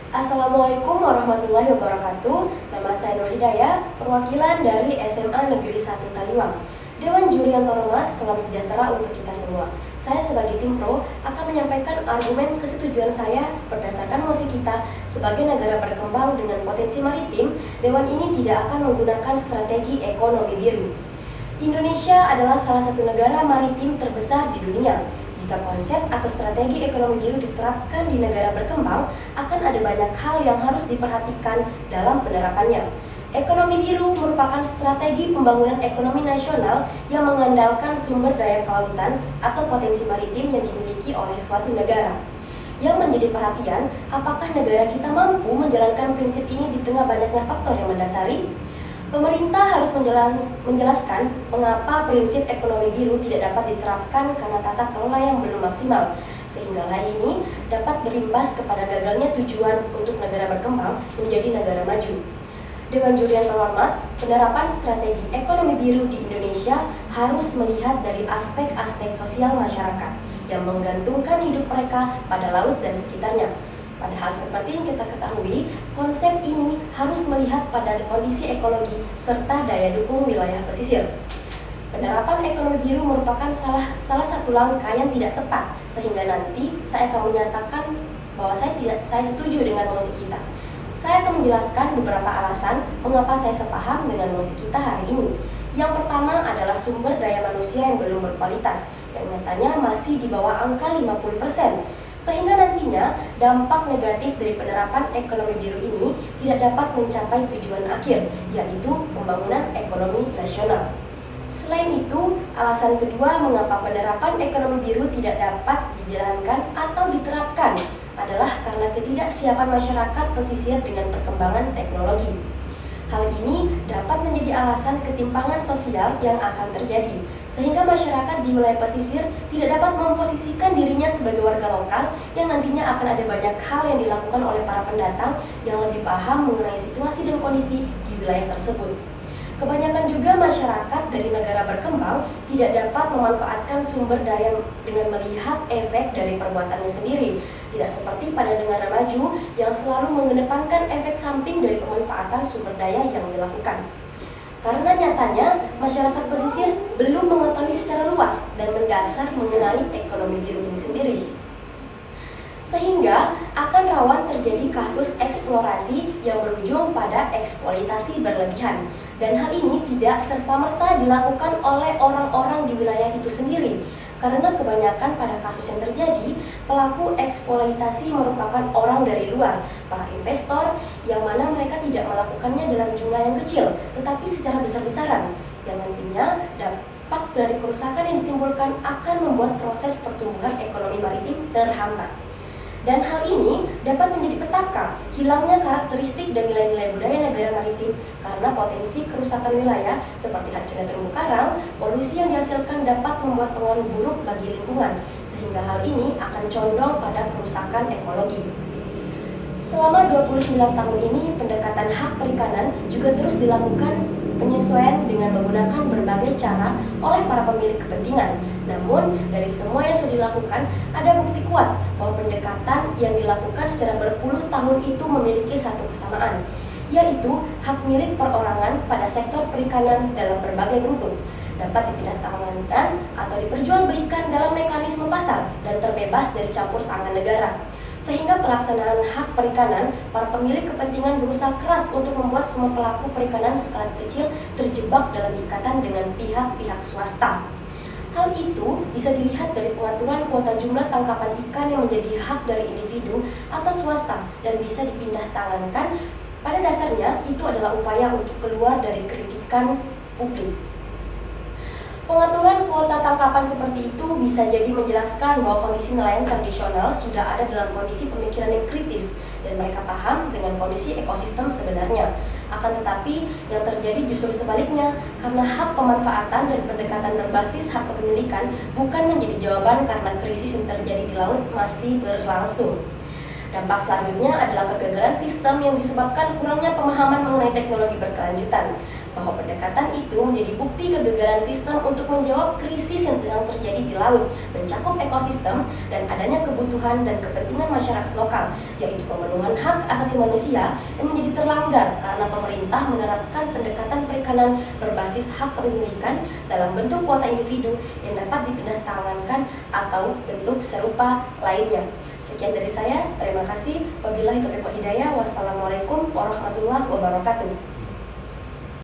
Assalamualaikum warahmatullahi wabarakatuh. Nama saya Nur Hidayah, perwakilan dari SMA Negeri 1 Taliwang. Dewan Juri yang terhormat, salam sejahtera untuk kita semua. Saya sebagai tim pro akan menyampaikan argumen kesetujuan saya berdasarkan mosi kita sebagai negara berkembang dengan potensi maritim. Dewan ini tidak akan menggunakan strategi ekonomi biru. Indonesia adalah salah satu negara maritim terbesar di dunia. Jika konsep atau strategi ekonomi biru diterapkan di negara berkembang, akan ada banyak hal yang harus diperhatikan dalam penerapannya. Ekonomi biru merupakan strategi pembangunan ekonomi nasional yang mengandalkan sumber daya kelautan atau potensi maritim yang dimiliki oleh suatu negara. Yang menjadi perhatian, apakah negara kita mampu menjalankan prinsip ini di tengah banyaknya faktor yang mendasari? Pemerintah harus menjelaskan mengapa prinsip ekonomi biru tidak dapat diterapkan karena tata kelola yang belum maksimal, sehingga hal ini dapat berimbas kepada gagalnya tujuan untuk negara berkembang menjadi negara maju. Dewan Juri yang terhormat, penerapan strategi ekonomi biru di Indonesia harus melihat dari aspek-aspek sosial masyarakat yang menggantungkan hidup mereka pada laut dan sekitarnya. Padahal seperti yang kita ketahui, konsep ini harus melihat pada kondisi ekologi serta daya dukung wilayah pesisir. Penerapan ekonomi biru merupakan salah satu langkah yang tidak tepat, sehingga nanti saya akan menyatakan bahwa saya setuju dengan mosi kita. Saya akan menjelaskan beberapa alasan mengapa saya sepaham dengan mosi kita hari ini. Yang pertama adalah sumber daya manusia yang belum berkualitas, yang nyatanya masih di bawah angka 50%. Sehingga nantinya dampak negatif dari penerapan ekonomi biru ini tidak dapat mencapai tujuan akhir, yaitu pembangunan ekonomi nasional. Selain itu, alasan kedua mengapa penerapan ekonomi biru tidak dapat dijalankan atau diterapkan adalah karena ketidaksiapan masyarakat pesisir dengan perkembangan teknologi. Hal ini dapat menjadi alasan ketimpangan sosial yang akan terjadi, sehingga masyarakat di wilayah pesisir tidak dapat memposisikan dirinya sebagai warga lokal yang nantinya akan ada banyak hal yang dilakukan oleh para pendatang yang lebih paham mengenai situasi dan kondisi di wilayah tersebut. Kebanyakan juga masyarakat dari negara berkembang tidak dapat memanfaatkan sumber daya dengan melihat efek dari perbuatannya sendiri, tidak seperti pada negara maju yang selalu mengedepankan efek samping dari pemanfaatan sumber daya yang dilakukan. Karena nyatanya, masyarakat pesisir belum mengetahui secara luas dan mendasar mengenai ekonomi biru ini sendiri. Sehingga akan rawan terjadi kasus eksplorasi yang berujung pada eksploitasi berlebihan. Dan hal ini tidak serta-merta dilakukan oleh orang-orang di wilayah itu sendiri. Karena kebanyakan pada kasus yang terjadi, pelaku eksploitasi merupakan orang dari luar, para investor, yang mana mereka tidak melakukannya dalam jumlah yang kecil, tetapi secara besar-besaran, yang nantinya dampak dari kerusakan yang ditimbulkan akan membuat proses pertumbuhan ekonomi maritim terhambat. Dan hal ini dapat menjadi petaka hilangnya karakteristik dan nilai-nilai budaya negara maritim karena potensi kerusakan wilayah seperti hancurnya terumbu karang, polusi yang dihasilkan dapat membuat pengaruh buruk bagi lingkungan, sehingga hal ini akan condong pada kerusakan ekologi. Selama 29 tahun ini, pendekatan hak perikanan juga terus dilakukan penyesuaian dengan menggunakan berbagai cara oleh para pemilik kepentingan. Namun, dari semua yang sudah dilakukan, ada bukti kuat bahwa pendekatan yang dilakukan secara berpuluh tahun itu memiliki satu kesamaan, yaitu hak milik perorangan pada sektor perikanan dalam berbagai bentuk dapat dipindahtangankan atau diperjualbelikan dalam mekanisme pasar dan terbebas dari campur tangan negara. Sehingga pelaksanaan hak perikanan, para pemilik kepentingan berusaha keras untuk membuat semua pelaku perikanan skala kecil terjebak dalam ikatan dengan pihak-pihak swasta. Hal itu bisa dilihat dari pengaturan kuota jumlah tangkapan ikan yang menjadi hak dari individu atau swasta dan bisa dipindahtangankan. Pada dasarnya, itu adalah upaya untuk keluar dari kritikan publik. Pengaturan kuota tangkapan seperti itu bisa jadi menjelaskan bahwa kondisi nelayan tradisional sudah ada dalam kondisi pemikiran yang kritis dan mereka paham dengan kondisi ekosistem sebenarnya. Akan tetapi yang terjadi justru sebaliknya, karena hak pemanfaatan dan pendekatan berbasis hak kepemilikan bukan menjadi jawaban karena krisis yang terjadi di laut masih berlangsung. Dampak selanjutnya adalah kegagalan sistem yang disebabkan kurangnya pemahaman mengenai teknologi berkelanjutan. Bahwa pendekatan itu menjadi bukti kegagalan sistem untuk menjawab krisis yang sedang terjadi di laut, mencakup ekosistem, dan adanya kebutuhan dan kepentingan masyarakat lokal, yaitu pemenuhan hak asasi asasi manusia yang menjadi terlanggar karena pemerintah menerapkan pendekatan perikanan berbasis hak kepemilikan dalam bentuk kuota individu yang dapat dipindah tangankan atau bentuk serupa lainnya. Sekian dari saya, terima kasih. Wabillahi taufiq wal hidayah. Wassalamualaikum warahmatullahi wabarakatuh.